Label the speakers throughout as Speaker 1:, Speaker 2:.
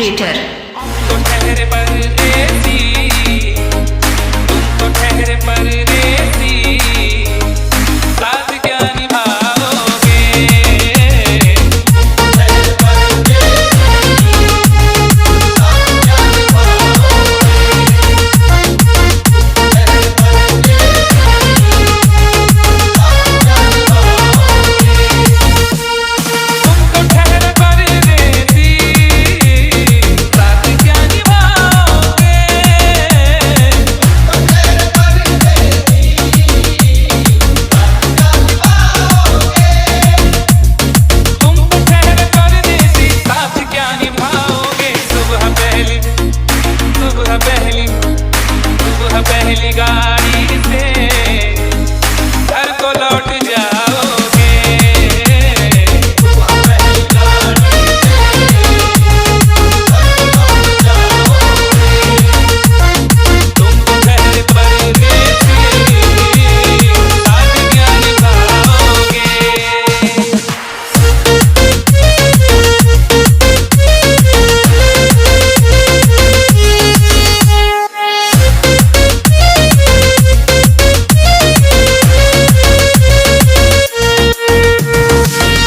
Speaker 1: Creator.
Speaker 2: पहली गाड़ी से घर को लौट जाओगे। पहली गाड़ी तुम घर परदेसी साथ क्या निभाओगे।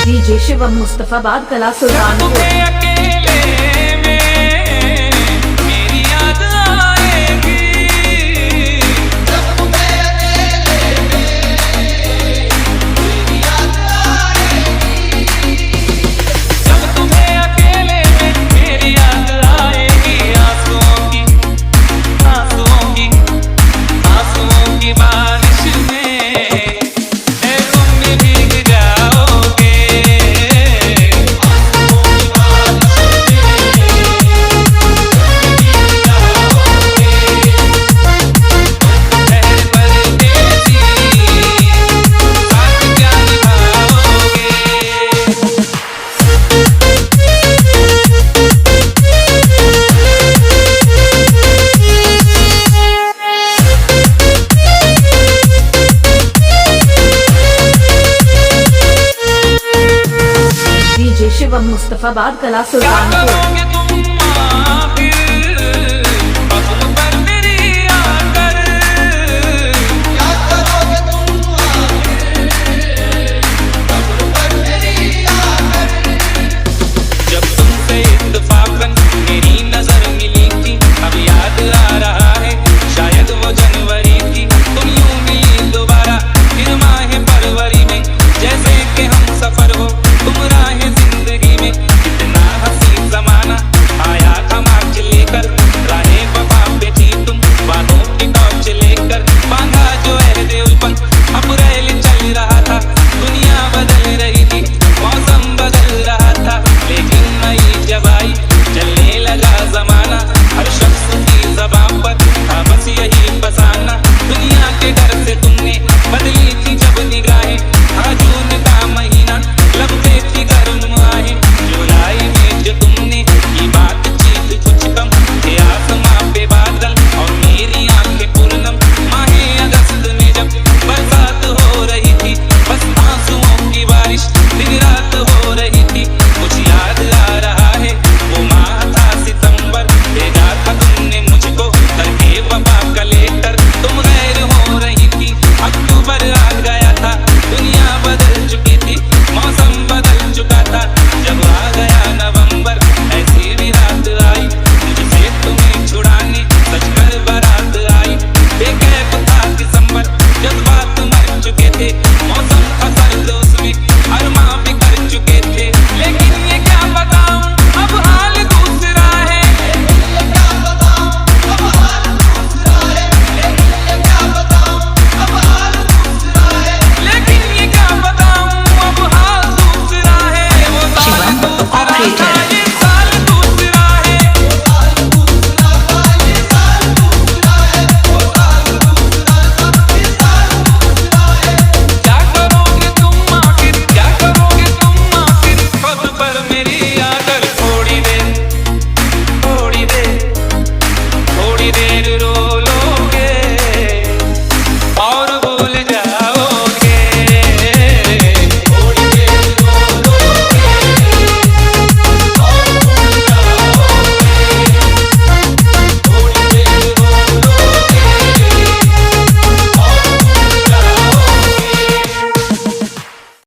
Speaker 1: डीजे शिवम मुस्तफाबाद कला सुल्तानपुर।
Speaker 2: तुम्हें अकेले में मेरी याद आएगी। जब तुम्हें अकेले में मेरी याद आएगी। जब तुम्हें अकेले में मेरी याद आएगी। आंसुओं की आंसुओं की बारिश में तुम भी भीग जाओगे।
Speaker 1: डीजे शिवम मुस्तफाबाद कला सुल्तानपुर।
Speaker 2: क्या करोगे तुम फिर